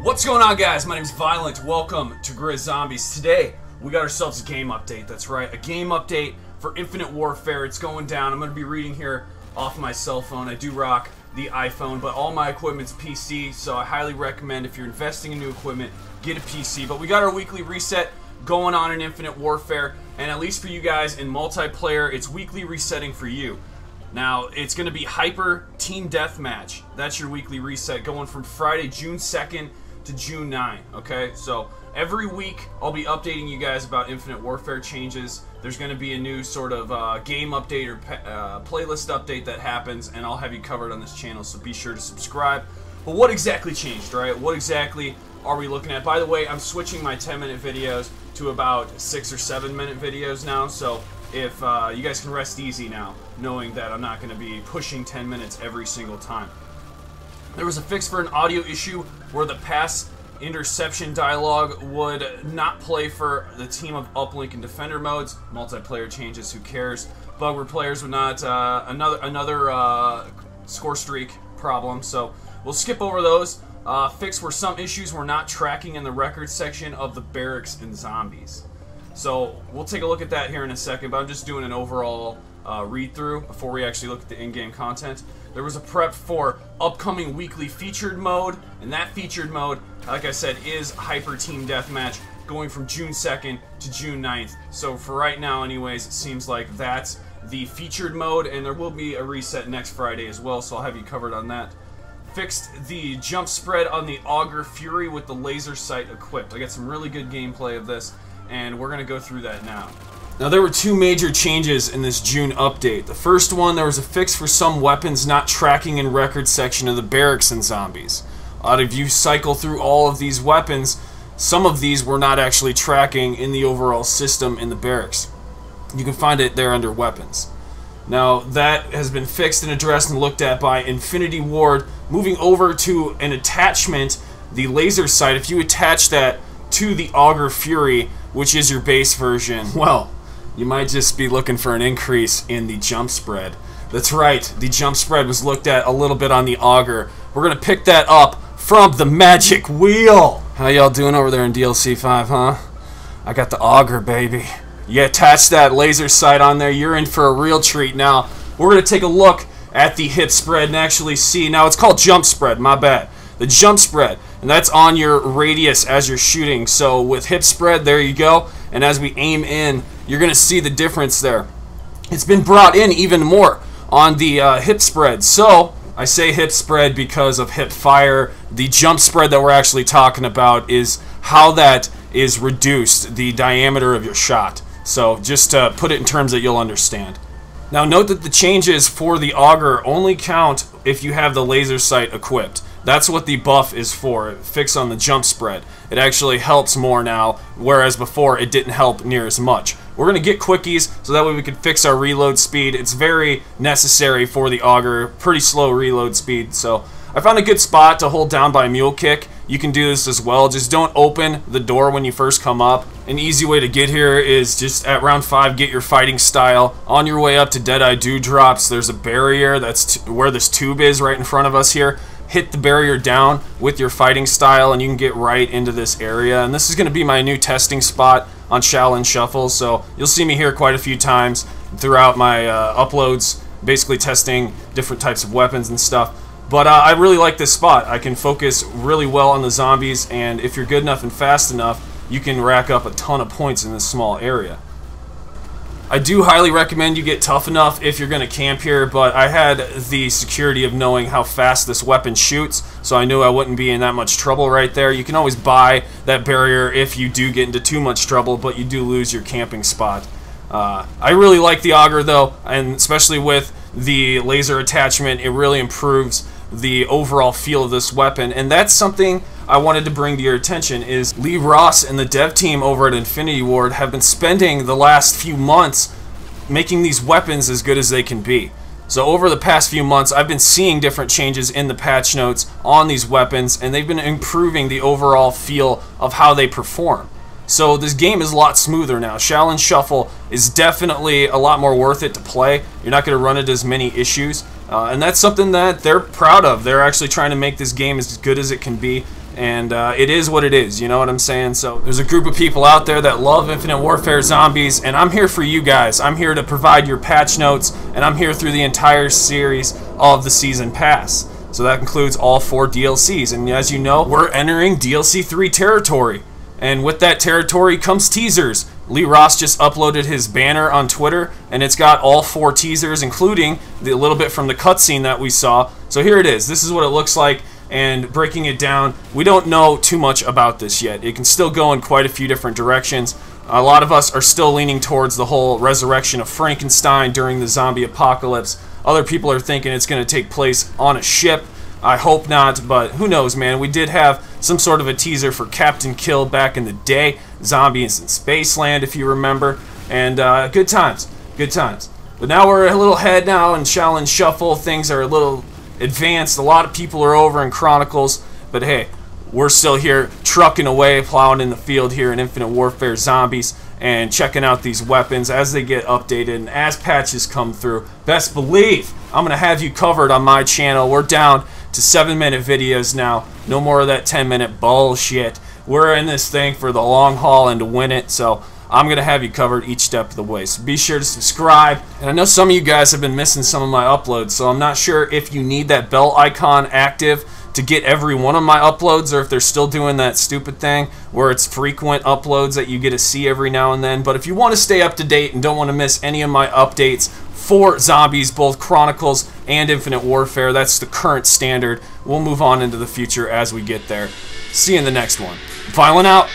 What's going on, guys? My name is Viollent. Welcome to GRIZZ Zombies. Today, we got ourselves a game update. That's right, a game update for Infinite Warfare. It's going down. I'm going to be reading here off my cell phone. I do rock the iPhone, but all my equipment's PC, so I highly recommend if you're investing in new equipment, get a PC. But we got our weekly reset going on in Infinite Warfare, and at least for you guys in multiplayer, it's weekly resetting for you. Now, it's going to be Hyper Team Deathmatch. That's your weekly reset going from Friday, June 2nd to June 9, okay? So every week I'll be updating you guys about Infinite Warfare changes. There's going to be a new sort of game update or playlist update that happens, and I'll have you covered on this channel, so be sure to subscribe. But what exactly changed, right? What exactly are we looking at? By the way, I'm switching my 10-minute videos to about 6 or 7-minute videos now, so if you guys can rest easy now, knowing that I'm not going to be pushing 10 minutes every single time. There was a fix for an audio issue where the pass interception dialogue would not play for the team of uplink and defender modes. Multiplayer changes, who cares? Bug where players would not, another score streak problem, so we'll skip over those. Fix where some issues were not tracking in the record section of the Barracks and Zombies. So we'll take a look at that here in a second, but I'm just doing an overall read-through before we actually look at the in-game content. There was a prep for upcoming weekly featured mode, and that featured mode, like I said, is Hyper Team Deathmatch, going from June 2nd to June 9th. So for right now, anyways, it seems like that's the featured mode, and there will be a reset next Friday as well, so I'll have you covered on that. Fixed the jump spread on the Auger Fury with the laser sight equipped. I got some really good gameplay of this, and we're going to go through that now. Now, there were two major changes in this June update. The first one, there was a fix for some weapons not tracking in record section of the Barracks and Zombies. If you cycle through all of these weapons, some of these were not actually tracking in the overall system in the Barracks. You can find it there under Weapons. Now, that has been fixed and addressed and looked at by Infinity Ward. Moving over to an attachment, the laser sight, if you attach that to the Auger Fury, which is your base version, well, you might just be looking for an increase in the jump spread. That's right, the jump spread was looked at a little bit on the Auger. We're going to pick that up from the magic wheel. How y'all doing over there in DLC 5, huh? I got the Auger, baby. You attach that laser sight on there, you're in for a real treat. Now, we're going to take a look at the hit spread and actually see. Now, it's called jump spread, my bad. The jump spread, and that's on your radius as you're shooting. So with hip spread, there you go. And as we aim in, you're going to see the difference there. It's been brought in even more on the hip spread. So I say hip spread because of hip fire. The jump spread that we're actually talking about is how that is reduced, the diameter of your shot. So just to put it in terms that you'll understand. Now note that the changes for the Auger only count if you have the laser sight equipped. That's what the buff is for, fix on the jump spread. It actually helps more now, whereas before it didn't help near as much. We're going to get quickies so that way we can fix our reload speed. It's very necessary for the Auger, pretty slow reload speed. So I found a good spot to hold down by mule kick. You can do this as well, just don't open the door when you first come up. An easy way to get here is just at round 5, get your fighting style. On your way up to Deadeye Dewdrops, there's a barrier, that's where this tube is right in front of us here. Hit the barrier down with your fighting style and you can get right into this area. And this is going to be my new testing spot on Shaolin Shuffle, so you'll see me here quite a few times throughout my uploads, basically testing different types of weapons and stuff. But I really like this spot. I can focus really well on the zombies, and if you're good enough and fast enough, you can rack up a ton of points in this small area. I do highly recommend you get tough enough if you're going to camp here, but I had the security of knowing how fast this weapon shoots, so I knew I wouldn't be in that much trouble right there. You can always buy that barrier if you do get into too much trouble, but you do lose your camping spot. I really like the Auger though, and especially with the laser attachment, it really improves the overall feel of this weapon, and that's something I wanted to bring to your attention. Is Lee Ross and the dev team over at Infinity Ward have been spending the last few months making these weapons as good as they can be. So over the past few months, I've been seeing different changes in the patch notes on these weapons, and they've been improving the overall feel of how they perform. So this game is a lot smoother now. Shaolin Shuffle is definitely a lot more worth it to play. You're not going to run into as many issues. And that's something that they're proud of. They're actually trying to make this game as good as it can be. and it is what it is, you know what I'm saying? So there's a group of people out there that love Infinite Warfare Zombies, and I'm here for you guys. I'm here to provide your patch notes, and I'm here through the entire series of the Season Pass. So that includes all 4 DLCs, and as you know, we're entering DLC 3 territory. And with that territory comes teasers. Lee Ross just uploaded his banner on Twitter, and it's got all 4 teasers, including the little bit from the cutscene that we saw. So here it is. This is what it looks like, and breaking it down, we don't know too much about this yet. It can still go in quite a few different directions. A lot of us are still leaning towards the whole resurrection of Frankenstein during the zombie apocalypse. Other people are thinking it's going to take place on a ship. I hope not, but who knows, man. We did have some sort of a teaser for Captain Kill back in the day, Zombies in Spaceland, if you remember, and good times, good times. But now we're a little ahead now in Challenge Shuffle. Things are a little advanced. A lot of people are over in Chronicles, but hey, we're still here trucking away, plowing in the field here in Infinite Warfare Zombies, and checking out these weapons as they get updated and as patches come through. Best believe I'm going to have you covered on my channel. We're down to 7-minute videos now. No more of that 10-minute bullshit. We're in this thing for the long haul and to win it, so I'm going to have you covered each step of the way. So be sure to subscribe. And I know some of you guys have been missing some of my uploads, so I'm not sure if you need that bell icon active to get every one of my uploads, or if they're still doing that stupid thing where it's frequent uploads that you get to see every now and then. But if you want to stay up to date and don't want to miss any of my updates for Zombies, both Chronicles and Infinite Warfare, that's the current standard. We'll move on into the future as we get there. See you in the next one. Viollent out.